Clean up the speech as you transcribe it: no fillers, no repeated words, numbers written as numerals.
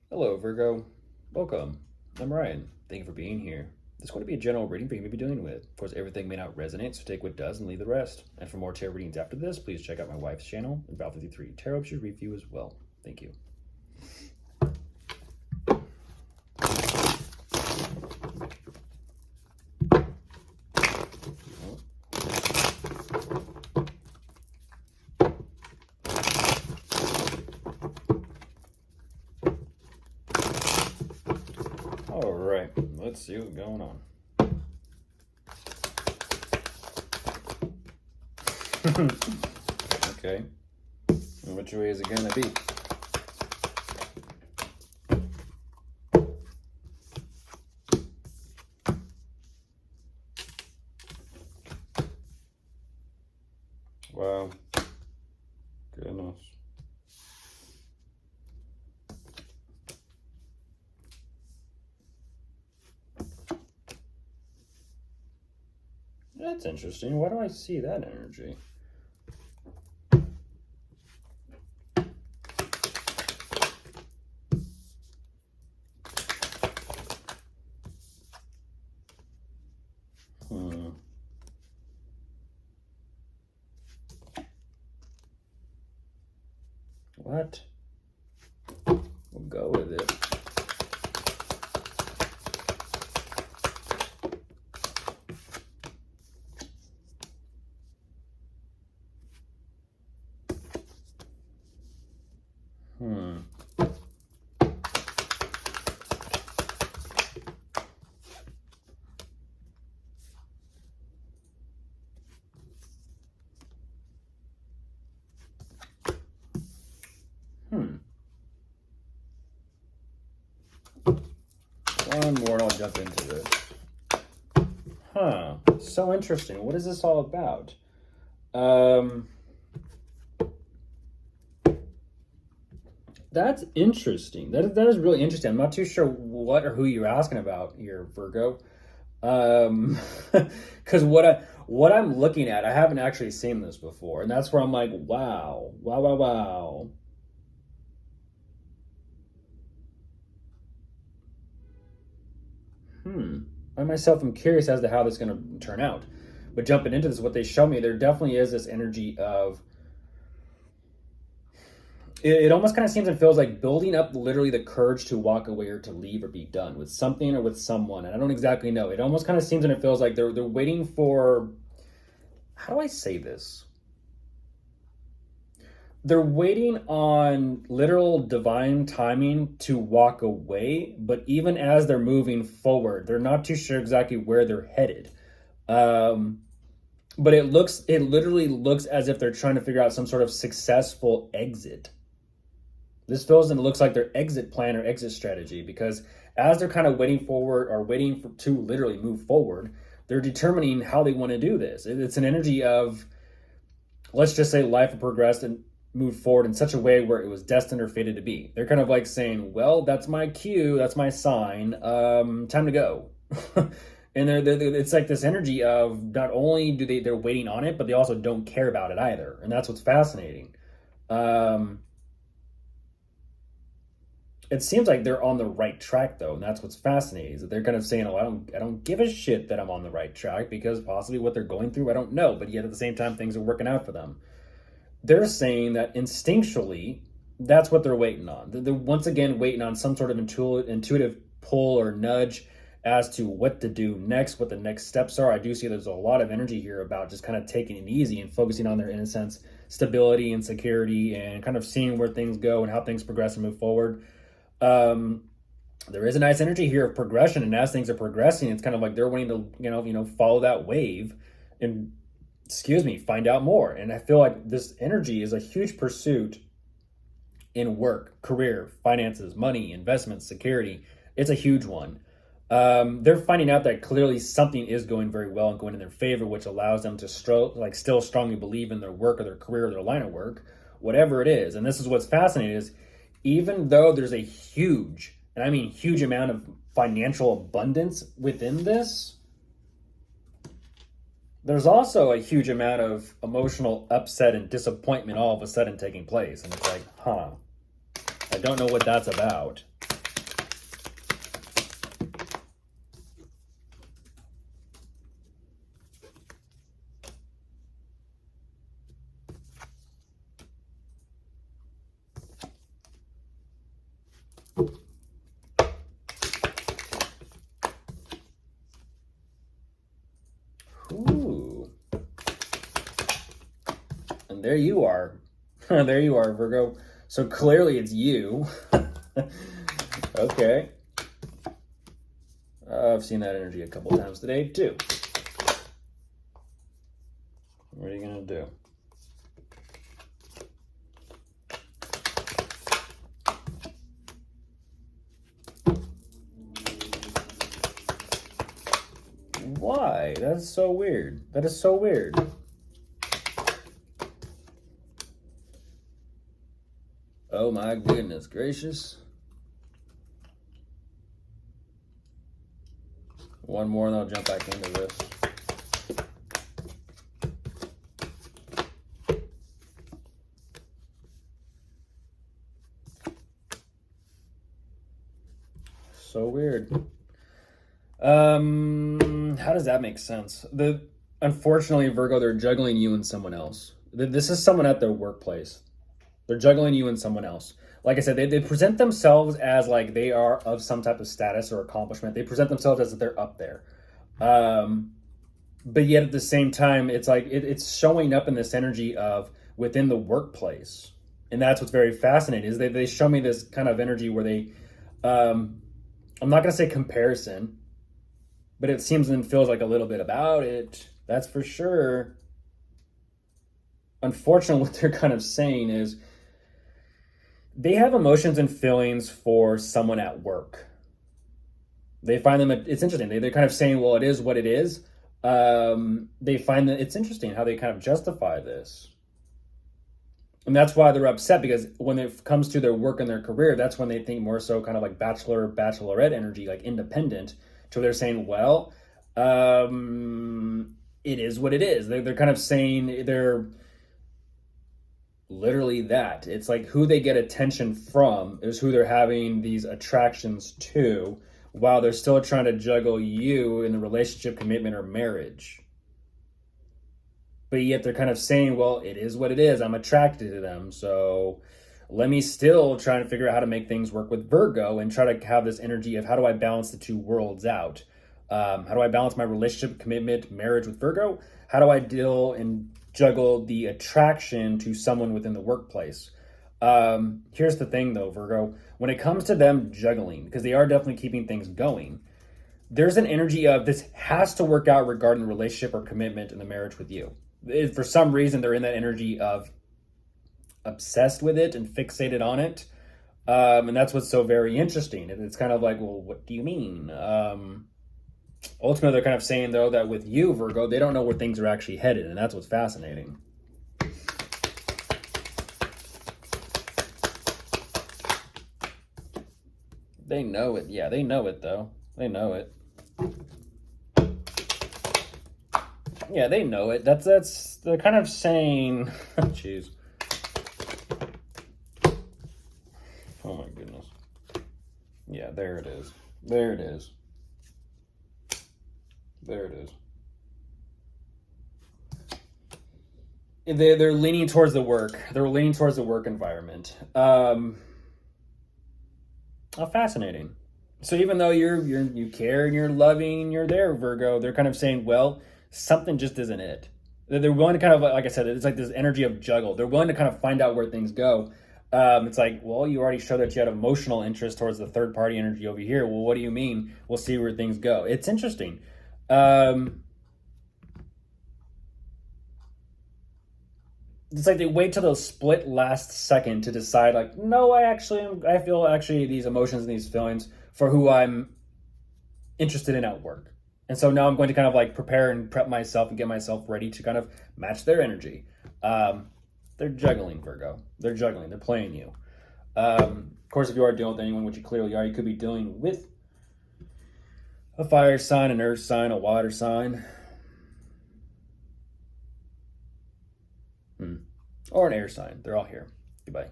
Hello, Virgo. Welcome. I'm Ryan. Thank you for being here. This is going to be a general reading for you to be dealing with. Of course, everything may not resonate, so take what does and leave the rest. And for more tarot readings after this, please check out my wife's channel, Val 53 Tarot should review as well. Thank you. All right, let's see what's going on. Okay, and which way is it gonna be? Wow, goodness. That's interesting. Why do I see that energy? What? We'll go with it. Hmm. One more and I'll jump into this. Huh. So interesting. What is this all about? That's interesting. That is really interesting. I'm not too sure what or who you're asking about here, Virgo. Because what I'm looking at, I haven't actually seen this before, and that's where I'm like, wow, wow, wow, wow. I myself am curious as to how this is going to turn out. But jumping into this, what they show me, there definitely is this energy of it almost kind of seems and feels like building up literally the courage to walk away or to leave or be done with something or with someone. And I don't exactly know. It almost kind of seems and it feels like they're waiting for, how do I say this? They're waiting on literal divine timing to walk away, but even as they're moving forward, they're not too sure exactly where they're headed. But it literally looks as if they're trying to figure out some sort of successful exit. This feels and looks like their exit plan or exit strategy, because as they're kind of waiting forward or to literally move forward, they're determining how they want to do this. It's an energy of, let's just say life progressed and moved forward in such a way where it was destined or fated to be. They're kind of like saying, well, that's my cue, that's my sign, time to go. And it's like this energy of not only they're waiting on it, but they also don't care about it either. And that's what's fascinating. It seems like they're on the right track, though, and that's what's fascinating, is that they're kind of saying, oh, I don't give a shit that I'm on the right track, because possibly what they're going through, I don't know, but yet at the same time, things are working out for them. They're saying that instinctually, that's what they're waiting on. They're once again waiting on some sort of intuitive pull or nudge as to what to do next, what the next steps are. I do see there's a lot of energy here about just kind of taking it easy and focusing on their, in a sense, stability and security, and kind of seeing where things go and how things progress and move forward. There is a nice energy here of progression, and as things are progressing, it's kind of like they're wanting to follow that wave and find out more. And I feel like this energy is a huge pursuit in work, career, finances, money, investments, security. It's a huge one. They're finding out that clearly something is going very well and going in their favor, which allows them to still strongly believe in their work or their career or their line of work, whatever it is. And this is what's fascinating, is even though there's a huge, and I mean huge, amount of financial abundance within this, there's also a huge amount of emotional upset and disappointment all of a sudden taking place. And it's like, I don't know what that's about. Ooh. And there you are. There you are, Virgo. So clearly it's you. Okay. I've seen that energy a couple times today, too. What are you going to do? Why? That's so weird. That is so weird. Oh my goodness gracious. One more and I'll jump back into this. So weird. How does that make sense? Unfortunately, Virgo, they're juggling you and someone else. This is someone at their workplace. They're juggling you and someone else. Like I said, they present themselves as like they are of some type of status or accomplishment. They present themselves as if they're up there. But yet at the same time, it's like it's showing up in this energy of within the workplace. And that's what's very fascinating is they show me this kind of energy where they, I'm not going to say comparison, but it seems and feels like a little bit about it. That's for sure. Unfortunately, what they're kind of saying is they have emotions and feelings for someone at work. They find them, it's interesting. They're kind of saying, well, it is what it is. They find that it's interesting how they kind of justify this. And that's why they're upset, because when it comes to their work and their career, that's when they think more so kind of like bachelorette energy, like independent. So they're saying, well, it is what it is. They're kind of saying they're literally that. It's like who they get attention from is who they're having these attractions to, while they're still trying to juggle you in the relationship, commitment, or marriage. But yet they're kind of saying, well, it is what it is. I'm attracted to them. So let me still try to figure out how to make things work with Virgo and try to have this energy of how do I balance the two worlds out? How do I balance my relationship, commitment, marriage with Virgo? How do I deal and juggle the attraction to someone within the workplace? Here's the thing though, Virgo, when it comes to them juggling, because they are definitely keeping things going, there's an energy of this has to work out regarding the relationship or commitment in the marriage with you. For some reason, they're in that energy of obsessed with it and fixated on it. And that's what's so very interesting. It's kind of like, well, what do you mean? Ultimately, they're kind of saying, though, that with you, Virgo, they don't know where things are actually headed. And that's what's fascinating. They know it. Yeah, they know it, though. They know it. Yeah, they know it. They're kind of saying, jeez. Oh my goodness. Yeah, there it is. There it is. There it is. They're leaning towards the work. They're leaning towards the work environment. How fascinating. So even though you care and you're loving and you're there, Virgo, they're kind of saying, well, something just isn't it. They're willing to kind of, like I said, it's like this energy of juggle. They're willing to kind of find out where things go. It's like, well, you already showed that you had emotional interest towards the third party energy over here. Well, what do you mean? We'll see where things go. It's interesting. It's like they wait till the split last second to decide, like, no, I feel actually these emotions and these feelings for who I'm interested in at work. And so now I'm going to kind of like prepare and prep myself and get myself ready to kind of match their energy. They're juggling, Virgo. They're juggling. They're playing you. Of course, if you are dealing with anyone, which you clearly are, you could be dealing with a fire sign, an earth sign, a water sign. Or an air sign. They're all here. Goodbye.